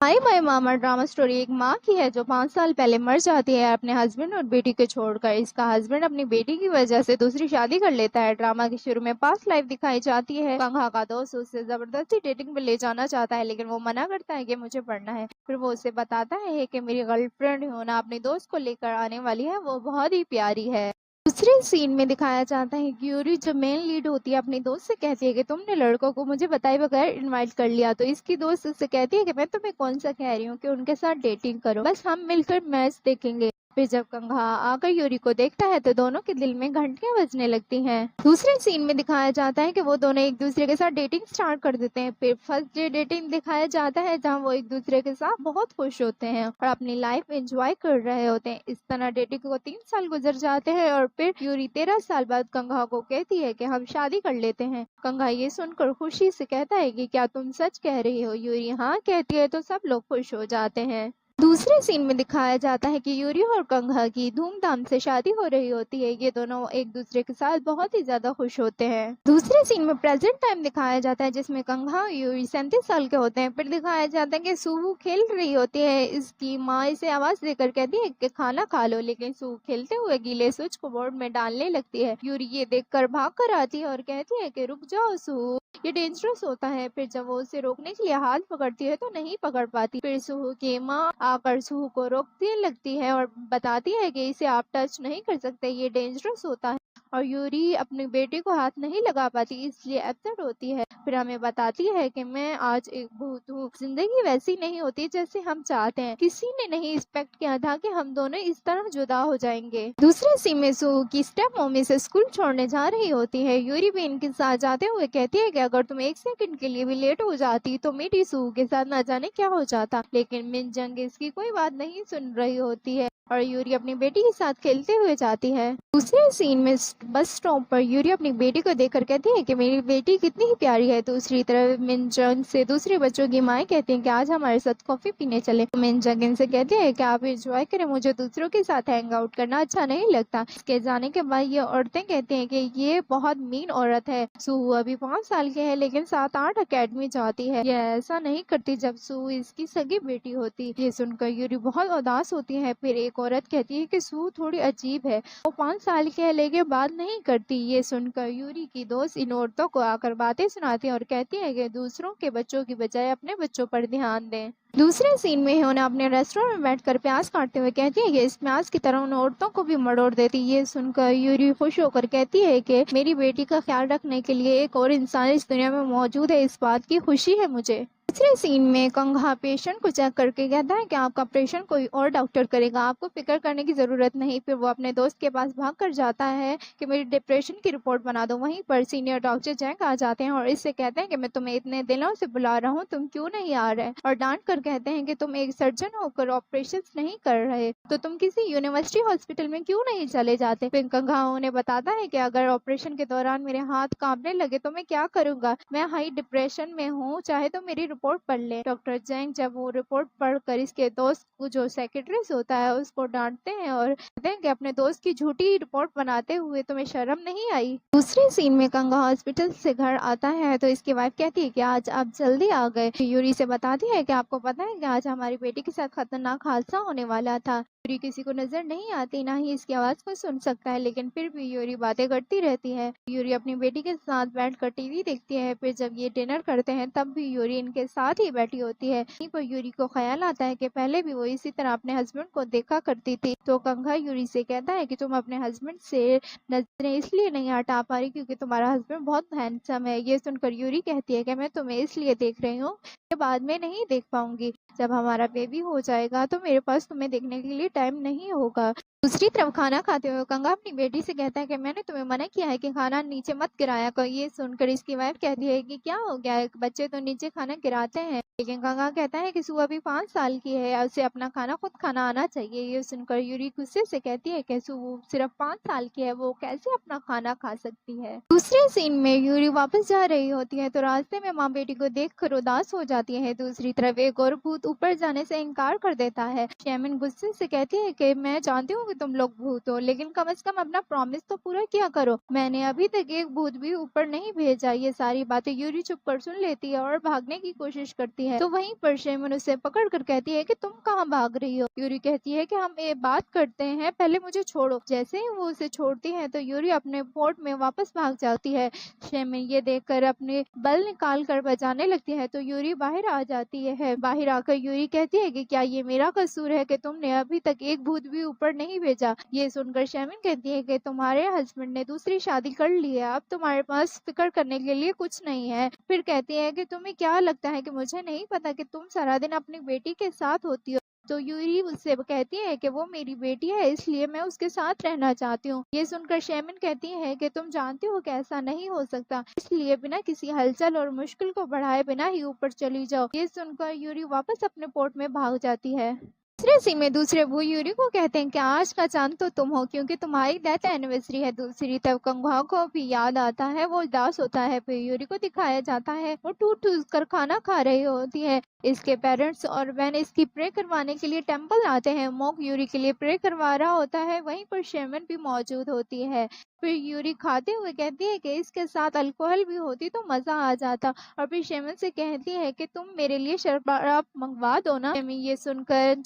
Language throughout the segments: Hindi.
Hi my mama drama story एक माँ की है जो 5 साल पहले मर जाती है अपने हस्बैंड और बेटी को छोड़कर। इसका हस्बैंड अपनी बेटी की वजह से दूसरी शादी कर लेता है। ड्रामा के शुरू में पास्ट लाइफ दिखाई जाती है। कंघा का दोस्त उसे जबरदस्ती डेटिंग पे ले जाना चाहता है, लेकिन वो मना करता है कि मुझे पढ़ना है। फिर वो उसे बताता है कि मेरी गर्लफ्रेंड होना अपने दोस्त को लेकर आने वाली है, वो बहुत ही प्यारी है। दूसरे सीन में दिखाया जाता है कि यूरी जो मेन लीड होती है अपनी दोस्त से कहती है कि तुमने लड़कों को मुझे बताए बगैर इनवाइट कर लिया। तो इसकी दोस्त उससे कहती है कि मैं तुम्हें कौन सा कह रही हूँ कि उनके साथ डेटिंग करो, बस हम मिलकर मैच देखेंगे। फिर जब कंघा आकर यूरी को देखता है तो दोनों के दिल में घंटियां बजने लगती हैं। दूसरे सीन में दिखाया जाता है कि वो दोनों एक दूसरे के साथ डेटिंग स्टार्ट कर देते हैं। फिर फर्स्ट डे डेटिंग दिखाया जाता है जहां वो एक दूसरे के साथ बहुत खुश होते हैं और अपनी लाइफ एंजॉय कर रहे होते हैं। इस तरह डेटिंग को 3 साल गुजर जाते हैं और फिर यूरी 13 साल बाद कंघा को कहती है कि हम शादी कर लेते हैं। कंघा ये सुनकर खुशी से कहता है कि क्या तुम सच कह रही हो? यूरी हाँ कहती है तो सब लोग खुश हो जाते हैं। दूसरे सीन में दिखाया जाता है कि यूरी और कंघा की धूमधाम से शादी हो रही होती है। ये दोनों एक दूसरे के साथ बहुत ही ज्यादा खुश होते हैं। दूसरे सीन में प्रेजेंट टाइम दिखाया जाता है जिसमें कंघा और यूरी 37 साल के होते हैं। फिर दिखाया जाता है कि सुहू खेल रही होती है। इसकी माँ इसे आवाज देकर कहती है कि खाना खा लो, लेकिन सुहू खेलते हुए गीले स्विच को बोर्ड में डालने लगती है। यूरी ये देखकर भाग कर आती है और कहती है कि रुक जाओ सुहू, ये डेंजरस होता है। फिर जब वो उसे रोकने के लिए हाथ पकड़ती है तो नहीं पकड़ पाती। फिर सुहू की माँ आकर सुहू को रोकने लगती है और बताती है कि इसे आप टच नहीं कर सकते, ये डेंजरस होता है। और यूरी अपने बेटे को हाथ नहीं लगा पाती, इसलिए अपसेट होती है। फिर हमें बताती है कि मैं आज एक भूत हूँ। जिंदगी वैसी नहीं होती जैसे हम चाहते हैं। किसी ने नहीं एक्सपेक्ट किया था कि हम दोनों इस तरह जुदा हो जाएंगे। दूसरे सीन में सुहू की स्टेप मम्मी से स्कूल छोड़ने जा रही होती है। यूरी भी इनके साथ जाते हुए कहती है कि अगर तुम 1 सेकंड के लिए भी लेट हो जाती तो मेरी सुहू के साथ न जाने क्या हो जाता। लेकिन मिन जंग इसकी कोई बात नहीं सुन रही होती है और यूरी अपनी बेटी के साथ खेलते हुए जाती है। दूसरे सीन में बस स्टॉप पर यूरी अपनी बेटी को देखकर कहती है कि मेरी बेटी कितनी ही प्यारी है। दूसरी तरफ मिन जंग से दूसरे बच्चों की माएँ कहती हैं कि आज हमारे साथ कॉफी पीने चले। तो मिन जंग इनसे कहती है कि आप एंजॉय करें, मुझे दूसरों के साथ हैंग आउट करना अच्छा नहीं लगता। इसके जाने के बाद ये औरतें कहती हैं कि ये बहुत मीन औरत है। सुहू अभी 5 साल की है लेकिन 7-8 अकेडमी जाती है। ये ऐसा नहीं करती जब सुहू इसकी सगी बेटी होती। ये सुनकर यूरी बहुत उदास होती है। फिर एक औरत कहती है कि सुहू थोड़ी अजीब है, वो 5 साल की है लेकिन बात नहीं करती। ये सुनकर यूरी की दोस्त इन औरतों को आकर बातें सुनाती है और कहती है कि दूसरों के बच्चों की बजाय अपने बच्चों पर ध्यान दें। दूसरे सीन में होना अपने रेस्टोरेंट में बैठकर प्याज काटते हुए कहती है कि इस प्याज की तरह उन औरतों को भी मरोड़ देती। ये सुनकर यूरी खुश होकर कहती है कि मेरी बेटी का ख्याल रखने के लिए एक और इंसान इस दुनिया में मौजूद है, इस बात की खुशी है मुझे। तीसरे सीन में कंघा पेशेंट को चेक करके कहता है कि आपका ऑपरेशन कोई और डॉक्टर करेगा, आपको फिक्र करने की जरूरत नहीं। फिर वो अपने दोस्त के पास भाग कर जाता है कि मेरी डिप्रेशन की रिपोर्ट बना दो। वहीं पर सीनियर डॉक्टर जैक आ जाते हैं और इससे कहते हैं कि मैं तुम्हें इतने दिनों से बुला रहा हूँ, तुम क्यों नहीं आ रहे, और डांट कर कहते हैं कि तुम एक सर्जन होकर ऑपरेशन नहीं कर रहे तो तुम किसी यूनिवर्सिटी हॉस्पिटल में क्यों नहीं चले जाते। फिर कंघा उन्हें बताता है कि अगर ऑपरेशन के दौरान मेरे हाथ कांपने लगे तो मैं क्या करूंगा, मैं हाई डिप्रेशन में हूँ, चाहे तो मेरी रिपोर्ट पढ़ ले। डॉक्टर जैंग जब वो रिपोर्ट पढ़कर इसके दोस्त को जो सेक्रेटरीज होता है उसको डांटते हैं और कहते हैं कि अपने दोस्त की झूठी रिपोर्ट बनाते हुए तुम्हें शर्म नहीं आई। दूसरे सीन में कंघा हॉस्पिटल से घर आता है तो इसकी वाइफ कहती है कि आज आप जल्दी आ गए। यूरी से बताती है कि आपको पता है कि आज हमारी बेटी के साथ खतरनाक हादसा होने वाला था। यूरी किसी को नजर नहीं आती, ना ही इसकी आवाज को सुन सकता है, लेकिन फिर भी यूरी बातें करती रहती है। यूरी अपनी बेटी के साथ बैठकर टीवी देखती है। फिर जब ये डिनर करते हैं तब भी यूरी इनके साथ ही बैठी होती है। वहीं पर यूरी को ख्याल आता है कि पहले भी वो इसी तरह अपने हस्बैंड को देखा करती थी। तो कंघा यूरी से कहता है कि तुम अपने हस्बैंड से नजरें इसलिए नहीं हटा पा रही क्योंकि तुम्हारा हस्बैंड बहुत हैंडसम है। ये सुनकर यूरी कहती है कि मैं तुम्हें इसलिए देख रही हूँ कि बाद में नहीं देख पाऊंगी, जब हमारा बेबी हो जाएगा तो मेरे पास तुम्हें देखने के लिए टाइम नहीं होगा। दूसरी तरफ खाना खाते हुए कंघा अपनी बेटी से कहता है कि मैंने तुम्हें मना किया है कि खाना नीचे मत गिराया करो। ये सुनकर इसकी वाइफ कहती है कि क्या हो गया है, बच्चे तो नीचे खाना गिराते हैं। लेकिन कंघा कहता है कि सू अभी 5 साल की है, उसे अपना खाना खुद खाना आना चाहिए। ये सुनकर यूरी गुस्से से कहती है कि सू सिर्फ 5 साल की है, वो कैसे अपना खाना खा सकती है। दूसरे सीन में यूरी वापस जा रही होती है तो रास्ते में माँ बेटी को देखकर उदास हो जाती है। दूसरी तरफ एक और भूत ऊपर जाने से इनकार कर देता है। शैमिन गुस्से से कहती है कि मैं जानती हूँ कि तुम लोग भूत हो, लेकिन कम से कम अपना प्रॉमिस तो पूरा किया करो, मैंने अभी तक एक भूत भी ऊपर नहीं भेजा। ये सारी बातें यूरी चुप कर सुन लेती है और भागने की कोशिश करती है। है। तो वहीं पर शेमन उसे पकड़ कर कहती है कि तुम कहाँ भाग रही हो। यूरी कहती है कि हम ये बात करते हैं, पहले मुझे छोड़ो। जैसे ही वो उसे छोड़ती है तो यूरी अपने पोर्ट में वापस भाग जाती है। शेमन ये देखकर अपने बल निकाल कर बजाने लगती है तो यूरी बाहर आ जाती है। बाहर आकर यूरी कहती है कि क्या ये मेरा कसूर है कि तुमने अभी तक एक भूत भी ऊपर नहीं भेजा। ये सुनकर शेमन कहती है कि तुम्हारे हस्बैंड ने दूसरी शादी कर ली है, अब तुम्हारे पास फिक्र करने के लिए कुछ नहीं है। फिर कहती है कि तुम्हें क्या लगता है कि मुझे नहीं पता कि तुम सारा दिन अपनी बेटी के साथ होती हो। तो यूरी उससे कहती है कि वो मेरी बेटी है, इसलिए मैं उसके साथ रहना चाहती हूँ। ये सुनकर शेमन कहती है कि तुम जानती हो कि ऐसा नहीं हो सकता, इसलिए बिना किसी हलचल और मुश्किल को बढ़ाए बिना ही ऊपर चली जाओ। ये सुनकर यूरी वापस अपने पोर्ट में भाग जाती है। दूसरे सीन में दूसरे वो यूरी को कहते हैं कि आज का चांद तो तुम हो, क्योंकि तुम्हारी डेथ एनिवर्सरी है। दूसरी तरफ कंघा को भी याद आता है, वो उदास होता है। फिर यूरी को दिखाया जाता है वो टूट टूट कर खाना खा रही होती है। इसके पेरेंट्स और बहन इसकी प्रे करवाने के लिए टेम्पल आते हैं। मॉक यूरी के लिए प्रे करवा रहा होता है, वहीं पर शेमन भी मौजूद होती है। फिर यूरी खाते हुए कहती है कि इसके साथ अल्कोहल भी होती तो मजा आ जाता, और फिर शेमन से कहती है कि तुम मेरे लिए शराब मंगवा दो ना। शेमन ये सुनकर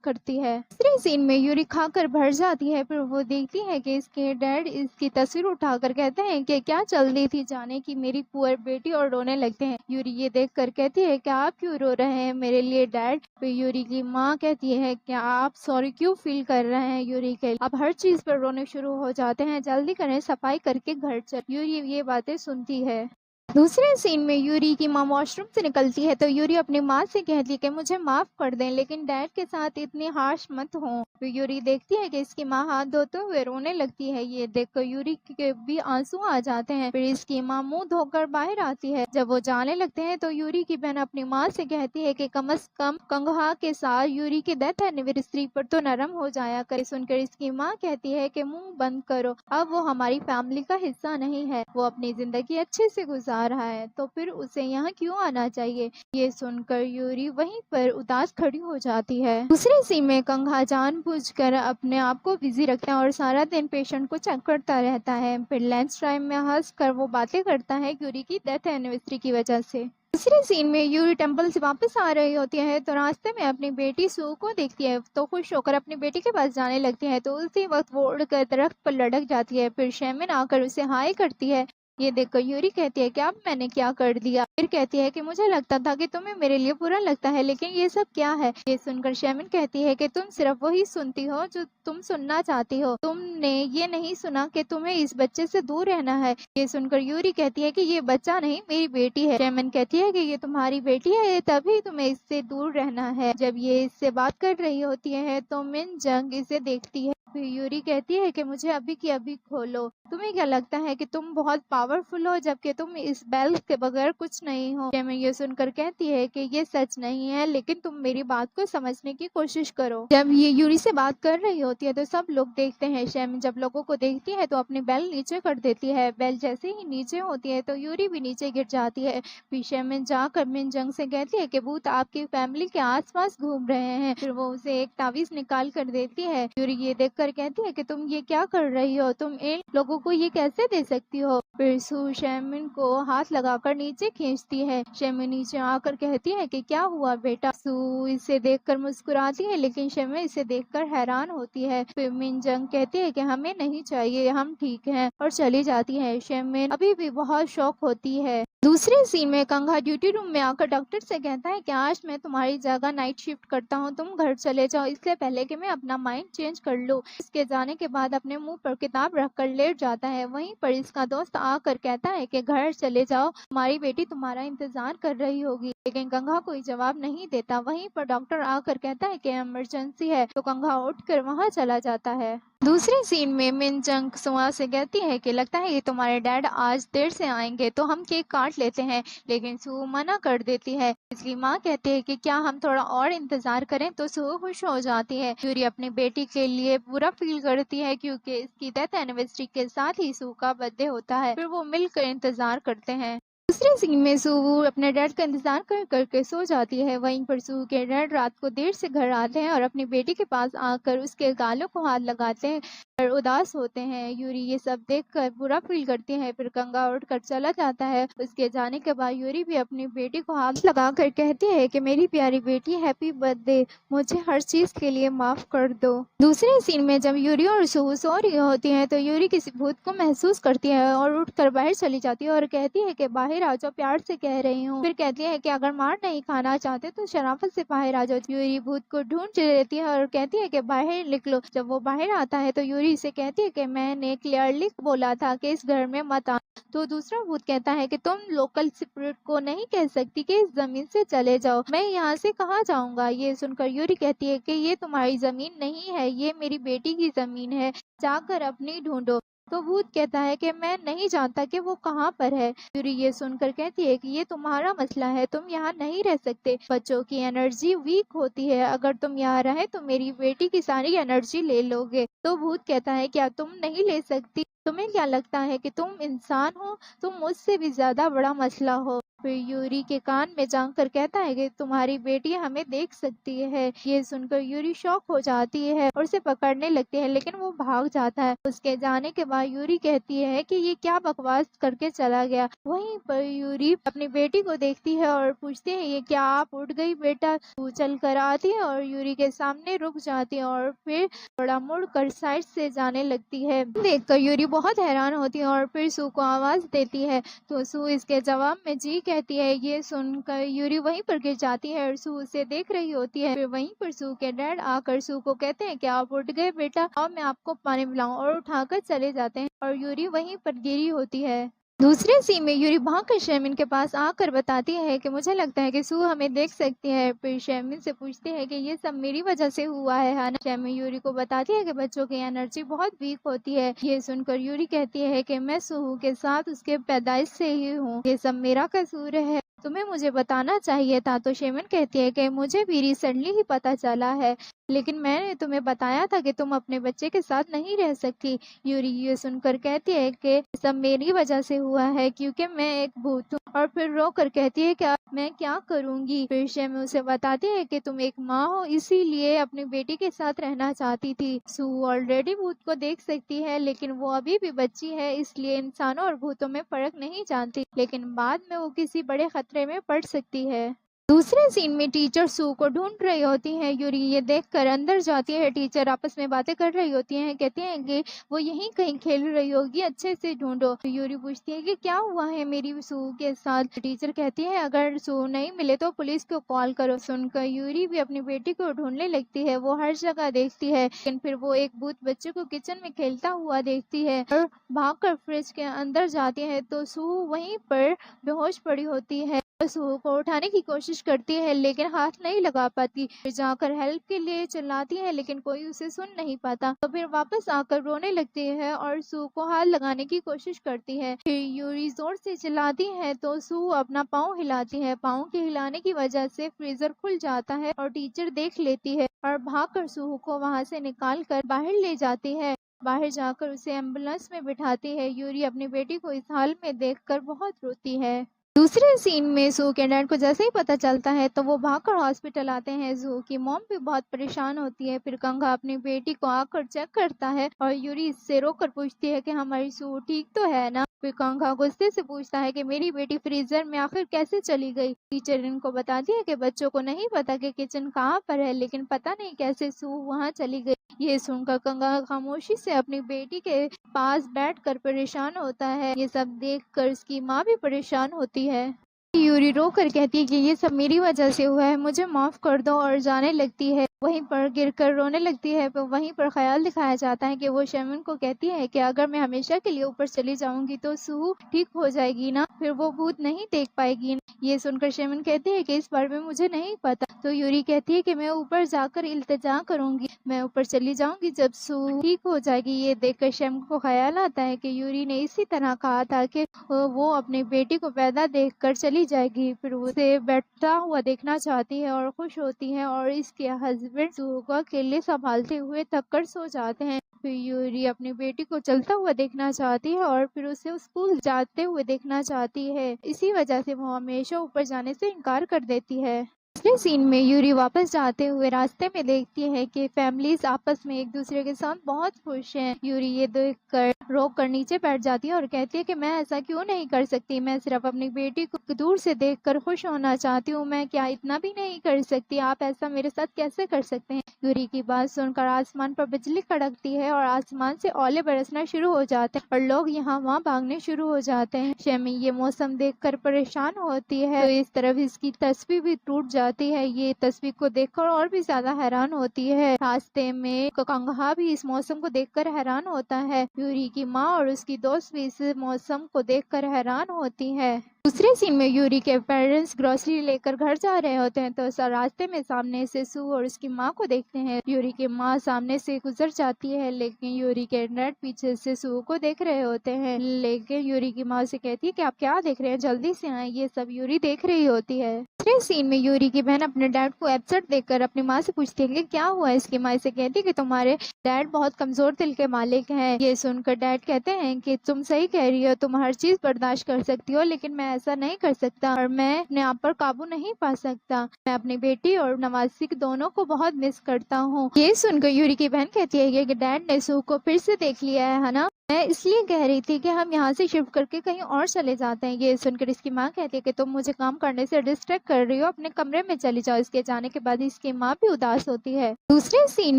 करती है। तीसरे सीन में यूरी खाकर भर जाती है। फिर वो देखती है कि इसके डैड इसकी तस्वीर उठाकर कहते हैं कि क्या जल्दी थी जाने की मेरी पुअर बेटी, और रोने लगते हैं। यूरी ये देखकर कहती है कि आप क्यों रो रहे हैं मेरे लिए डैड। फिर यूरी की माँ कहती है कि आप सॉरी क्यों फील कर रहे हैं यूरी के। अब हर चीज पर रोने शुरू हो जाते हैं, जल्दी करें सफाई करके घर चल। यूरी ये बातें सुनती है। दूसरे सीन में यूरी की माँ वॉशरूम से निकलती है तो यूरी अपनी माँ से कहती है कि मुझे माफ कर दें, लेकिन डैड के साथ इतनी हार्श मत हो। तो यूरी देखती है कि इसकी माँ हाथ धोते हुए रोने लगती है। ये देखकर यूरी के भी आंसू आ जाते हैं। फिर इसकी माँ मुंह धोकर बाहर आती है। जब वो जाने लगते हैं तो यूरी की बहन अपनी माँ से कहती है कि कम से कम कंघा के साथ यूरी की डेथ एनिवर्सरी पर तो नरम हो जाया करे। सुनकर इसकी माँ कहती है कि मुंह बंद करो, अब वो हमारी फैमिली का हिस्सा नहीं है, वो अपनी जिंदगी अच्छे से गुजार रहा है, तो फिर उसे यहाँ क्यों आना चाहिए। ये सुनकर यूरी वहीं पर उदास खड़ी हो जाती है। दूसरे सीन में कंघा जानबूझकर अपने आप को बिजी रखता है और सारा दिन पेशेंट को चेक करता रहता है। फिर लंच टाइम में हंसकर वो बातें करता है यूरी की डेथ एनिवर्सरी की वजह से। दूसरे सीन में यूरी टेम्पल से वापस आ रही होती है तो रास्ते में अपनी बेटी सू को देखती है तो खुश होकर अपनी बेटी के पास जाने लगती है। तो उसी वक्त वो उड़कर दरख्त पर लटक जाती है। फिर शेमन आकर उसे हाय करती है। ये देखकर यूरी कहती है कि अब मैंने क्या कर दिया। फिर कहती है कि मुझे लगता था कि तुम्हें मेरे लिए बुरा लगता है, लेकिन ये सब क्या है। ये सुनकर शेमन कहती है कि तुम सिर्फ वही सुनती हो जो तुम सुनना चाहती हो, तुमने ये नहीं सुना कि तुम्हें इस बच्चे से दूर रहना है। ये सुनकर यूरी कहती है कि ये बच्चा नहीं मेरी बेटी है। शेमन कहती है कि ये तुम्हारी बेटी है, तभी तुम्हें इससे दूर रहना है। जब ये इससे बात कर रही होती है तो मिन जंग इसे देखती है। फिर यूरी कहती है कि मुझे अभी की अभी खोलो, तुम्हें क्या लगता है कि तुम बहुत पावरफुल हो जबकि तुम इस बेल के बगैर कुछ नहीं हो। शेमन ये सुनकर कहती है कि ये सच नहीं है, लेकिन तुम मेरी बात को समझने की कोशिश करो। जब ये यूरी से बात कर रही होती है तो सब लोग देखते हैं। शेमन जब लोगों को देखती है तो अपनी बेल नीचे कर देती है। बेल जैसे ही नीचे होती है तो यूरी भी नीचे गिर जाती है। फिर शेमन जाकर मिन जंग से कहती है कि भूत आपकी फैमिली के आसपास घूम रहे हैं। फिर वो उसे एक तावीज निकाल कर देती है। यूरी ये देखकर कहती है कि तुम ये क्या कर रही हो, तुम इन लोगों को ये कैसे दे सकती हो। फिर सू शेमन को हाथ लगाकर नीचे खींचती है। शेमन नीचे आकर कहती है कि क्या हुआ बेटा। सू इसे देखकर मुस्कुराती है, लेकिन शेमन इसे देखकर हैरान होती है। फिर मिन जंग कहती है कि हमें नहीं चाहिए, हम ठीक हैं, और चली जाती है। शेमन अभी भी बहुत शौक होती है। दूसरे सीन में कंघा ड्यूटी रूम में आकर डॉक्टर से कहता है कि आज मैं तुम्हारी जगह नाइट शिफ्ट करता हूँ, तुम घर चले जाओ, इसलिए पहले कि मैं अपना माइंड चेंज कर लूँ। इसके जाने के बाद अपने मुंह पर किताब रखकर लेट जाता है। वहीं पर इसका दोस्त आकर कहता है कि घर चले जाओ, तुम्हारी बेटी तुम्हारा इंतजार कर रही होगी, लेकिन कंघा कोई जवाब नहीं देता। वहीं पर डॉक्टर आकर कहता है कि इमरजेंसी है, तो कंघा उठकर वहां चला जाता है। दूसरे सीन में मिन जंग सुआ से कहती है कि लगता है कि तुम्हारे डैड आज देर से आएंगे, तो हम केक काट लेते हैं, लेकिन सू मना कर देती है। इसकी माँ कहती है कि क्या हम थोड़ा और इंतजार करें, तो सू खुश हो जाती है। यूरी अपनी बेटी के लिए बुरा फील करती है क्योंकि इसकी डेथ एनिवर्सरी के साथ ही सू का बर्थडे होता है। फिर वो मिलकर इंतजार करते हैं। दूसरे सीन में सू अपने डैड का इंतजार कर करके सो जाती है। वहीं पर सू के डैड रात को देर से घर आते हैं और अपनी बेटी के पास आकर उसके गालों को हाथ लगाते हैं और उदास होते हैं। यूरी ये सब देखकर बुरा फील करती है, फिर कंगा उठकर चला जाता है। उसके जाने के बाद यूरी भी अपनी बेटी को हाथ लगाकर कहती है कि मेरी प्यारी बेटी, हैप्पी बर्थडे, मुझे हर चीज के लिए माफ कर दो। दूसरे सीन में जब यूरी और सू सो रही होती है तो यूरी किसी भूत को महसूस करती है और उठकर बाहर चली जाती है और कहती है कि बाहर आ जाओ, प्यार से कह रही हूँ। फिर कहती है कि अगर मार नहीं खाना चाहते तो शराफत से बाहर आ जाओ। यूरी भूत को ढूंढ लेती है और कहती है कि बाहर निकलो। जब वो बाहर आता है तो यूरी से कहती है कि मैंने क्लियरली बोला था कि इस घर में मत आना। तो दूसरा भूत कहता है कि तुम लोकल स्पिरिट को नहीं कह सकती कि इस जमीन से चले जाओ, मैं यहाँ से कहाँ जाऊंगा। ये सुनकर यूरी कहती है कि ये तुम्हारी जमीन नहीं है, ये मेरी बेटी की जमीन है, जाकर अपनी ढूंढो। तो भूत कहता है कि मैं नहीं जानता कि वो कहाँ पर है। यूरी ये सुनकर कहती है कि ये तुम्हारा मसला है, तुम यहाँ नहीं रह सकते, बच्चों की एनर्जी वीक होती है, अगर तुम यहाँ रहे तो मेरी बेटी की सारी एनर्जी ले लोगे। तो भूत कहता है क्या तुम नहीं ले सकती, तुम्हें क्या लगता है कि तुम इंसान हो, तुम मुझसे भी ज्यादा बड़ा मसला हो। फिर यूरी के कान में जाकर कहता है कि तुम्हारी बेटी हमें देख सकती है। ये सुनकर यूरी शॉक हो जाती है और उसे पकड़ने लगती है, लेकिन वो भाग जाता है। उसके जाने के बाद यूरी कहती है कि ये क्या बकवास करके चला गया। वहीं पर यूरी अपनी बेटी को देखती है और पूछती है ये क्या आप उठ गई बेटा। वो चल कर आती है और यूरी के सामने रुक जाती है और फिर थोड़ा मुड़ कर साइड से जाने लगती है। देखकर यूरी बहुत हैरान होती है और फिर सू को आवाज देती है तो सू इसके जवाब में जी कहती है। ये सुनकर यूरी वहीं पर गिर जाती है और सू उसे देख रही होती है। फिर वहीं पर सू के डैड आकर सू को कहते हैं कि आप उठ गए बेटा, और मैं आपको पानी पिलाऊं, और उठाकर चले जाते हैं और यूरी वहीं पर गिरी होती है। दूसरे सीन में यूरी भागकर शर्मिन के पास आकर बताती है कि मुझे लगता है कि सू हमें देख सकती है। फिर शर्मिन से पूछती है कि ये सब मेरी वजह से हुआ है ना। शर्मिन यूरी को बताती है कि बच्चों की एनर्जी बहुत वीक होती है। ये सुनकर यूरी कहती है कि मैं सू के साथ उसके पैदाइश से ही हूँ, ये सब मेरा कसूर है, तुम्हें मुझे बताना चाहिए था। तो शेमन कहती है कि मुझे भी रिसेंटली ही पता चला है, लेकिन मैंने तुम्हें बताया था कि तुम अपने बच्चे के साथ नहीं रह सकती। यूरी ये सुनकर कहती है कि सब मेरी वजह से हुआ है क्योंकि मैं एक भूत हूँ, और फिर रो कर कहती है कि अब मैं क्या करूँगी। फिर शेम उसे बताती है कि तुम एक माँ हो, इसीलिए अपनी बेटी के साथ रहना चाहती थी। सू ऑलरेडी भूत को देख सकती है, लेकिन वो अभी भी बच्ची है, इसलिए इंसानों और भूतों में फर्क नहीं जानती, लेकिन बाद में वो किसी बड़े खतरे में पड़ सकती है। दूसरे सीन में टीचर सू को ढूंढ रही होती है। यूरी ये देखकर अंदर जाती है। टीचर आपस में बातें कर रही होती हैं, कहती हैं कि वो यहीं कहीं खेल रही होगी, अच्छे से ढूंढो। तो यूरी पूछती है कि क्या हुआ है मेरी सू के साथ। टीचर कहती है अगर सू नहीं मिले तो पुलिस को कॉल करो। सुनकर यूरी भी अपनी बेटी को ढूंढने लगती है। वो हर जगह देखती है, लेकिन फिर वो एक भूत बच्चे को किचन में खेलता हुआ देखती है और भागकर फ्रिज के अंदर जाती है तो सू वहीं पर बेहोश पड़ी होती है। सू को उठाने की कोशिश करती है, लेकिन हाथ नहीं लगा पाती। फिर जाकर हेल्प के लिए चिल्लाती है, लेकिन कोई उसे सुन नहीं पाता। तो फिर वापस आकर रोने लगती है और सू को हाथ लगाने की कोशिश करती है। फिर यूरी जोर से चिल्लाती है तो सू अपना पाँव हिलाती है। पाँव के हिलाने की वजह से फ्रीजर खुल जाता है और टीचर देख लेती है और भागकर सू को वहाँ से निकाल कर बाहर ले जाती है। बाहर जाकर उसे एम्बुलेंस में बिठाती है। यूरी अपनी बेटी को इस हाल में देखकर बहुत रोती है। दूसरे सीन में सू के डैड को जैसे ही पता चलता है तो वो भागकर हॉस्पिटल आते हैं। जू की मॉम भी बहुत परेशान होती है। फिर कंघा अपनी बेटी को आकर चेक करता है और यूरी इससे रोककर पूछती है कि हमारी सू ठीक तो है ना। फिर कंघा गुस्से से पूछता है कि मेरी बेटी फ्रीजर में आखिर कैसे चली गई। टीचर इनको बताती है कि बच्चों को नहीं पता कि किचन कहाँ पर है, लेकिन पता नहीं कैसे सू वहाँ चली गई। ये सुनकर कंघा खामोशी से अपनी बेटी के पास बैठकर परेशान होता है। ये सब देखकर उसकी माँ भी परेशान होती है। यूरी रो कर कहती है कि ये सब मेरी वजह से हुआ है, मुझे माफ कर दो, और जाने लगती है। वहीं पर गिरकर रोने लगती है। तो वहीं पर ख्याल दिखाया जाता है कि वो शर्मिन को कहती है कि अगर मैं हमेशा के लिए ऊपर चली जाऊंगी तो सू ठीक हो जाएगी ना, फिर वो भूत नहीं देख पाएगी। ये सुनकर शर्मिन कहती है कि इस बारे में मुझे नहीं पता। तो यूरी कहती है कि मैं ऊपर जाकर इल्तिजा करूंगी, मैं ऊपर चली जाऊंगी जब सू ठीक हो जाएगी। ये देखकर शर्मिन को ख्याल आता है कि यूरी ने इसी तरह कहा था कि वो अपनी बेटी को पैदा देखकर चली जाएगी। फिर उसे बैठता हुआ देखना चाहती है और खुश होती है और इसके हस्बैंड सू को अकेले संभालते हुए थक कर सो जाते हैं। फिर यूरी अपनी बेटी को चलता हुआ देखना चाहती है और फिर उसे स्कूल जाते हुए देखना चाहती है। इसी वजह से वो हमेशा ऊपर जाने से इनकार कर देती है। दूसरे सीन में यूरी वापस जाते हुए रास्ते में देखती है कि फैमिलीज आपस में एक दूसरे के साथ बहुत खुश हैं। यूरी ये देखकर रोक कर नीचे बैठ जाती है और कहती है कि मैं ऐसा क्यों नहीं कर सकती, मैं सिर्फ अपनी बेटी को दूर से देखकर खुश होना चाहती हूँ, मैं क्या इतना भी नहीं कर सकती, आप ऐसा मेरे साथ कैसे कर सकते हैं। यूरी की बात सुनकर आसमान पर बिजली कड़कती है और आसमान से ओले बरसना शुरू हो जाते हैं और लोग यहाँ वहाँ भागने शुरू हो जाते हैं। शमी ये मौसम देखकर परेशान होती है तो इस तरफ इसकी तस्वीर भी टूट जाती है। ये तस्वीर को देखकर और भी ज्यादा हैरान होती है। रास्ते में कंगहा भी इस मौसम को देखकर हैरान होता है। यूरी की माँ और उसकी दोस्त भी इस मौसम को देखकर हैरान होती है। दूसरे सीन में यूरी के पेरेंट्स ग्रोसरी लेकर घर जा रहे होते हैं तो रास्ते में सामने से सू और उसकी माँ को देखते हैं। यूरी की माँ सामने से गुजर जाती है लेकिन यूरी के डैड पीछे से सू को देख रहे होते हैं। लेकिन यूरी की माँ से कहती है कि आप क्या देख रहे हैं, जल्दी से आए। ये सब यूरी देख रही होती है। दूसरे सीन में यूरी की बहन अपने डैड को अपसेट देखकर अपनी माँ से पूछती है कि क्या हुआ। इसकी माँ से कहती है कि तुम्हारे डैड बहुत कमजोर दिल के मालिक हैं। ये सुनकर डैड कहते हैं कि तुम सही कह रही हो, तुम हर चीज बर्दाश्त कर सकती हो लेकिन मैं ऐसा नहीं कर सकता और मैं अपने आप पर काबू नहीं पा सकता। मैं अपनी बेटी और नवासी दोनों को बहुत मिस करता हूँ। ये सुनकर यूरी की बहन कहती है कि डैड ने सू को फिर से देख लिया है ना, मैं इसलिए कह रही थी कि हम यहाँ से शिफ्ट करके कहीं और चले जाते हैं। ये सुनकर इसकी माँ कहती है कि तुम मुझे काम करने से डिस्ट्रैक्ट कर रही हो, अपने कमरे में चली जाओ। इसके जाने के बाद इसकी माँ भी उदास होती है। दूसरे सीन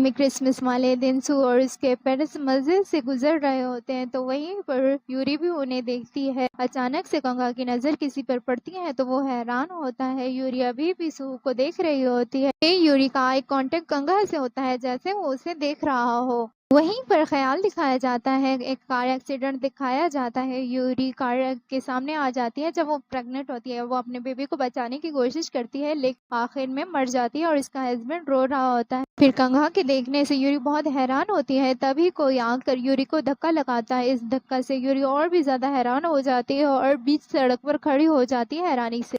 में क्रिसमस वाले दिन सू और उसके पेरेंट्स मजे से गुजर रहे होते हैं तो वहीं पर यूरी भी उन्हें देखती है। अचानक से कंगा की नजर किसी पर पड़ती है तो वो हैरान होता है। यूरी अभी भी सू को देख रही होती है। यूरी का आई कांटेक्ट कंगा से होता है जैसे वो उसे देख रहा हो। वहीं पर ख्याल दिखाया जाता है, एक कार एक्सीडेंट दिखाया जाता है। यूरी कार के सामने आ जाती है जब वो प्रेग्नेंट होती है। वो अपने बेबी को बचाने की कोशिश करती है लेकिन आखिर में मर जाती है और इसका हस्बैंड रो रहा होता है। फिर कंगा के देखने से यूरी बहुत हैरान होती है। तभी कोई आकर यूरी को धक्का लगाता है। इस धक्का से यूरी और भी ज्यादा हैरान हो जाती है और बीच सड़क पर खड़ी हो जाती है हैरानी से।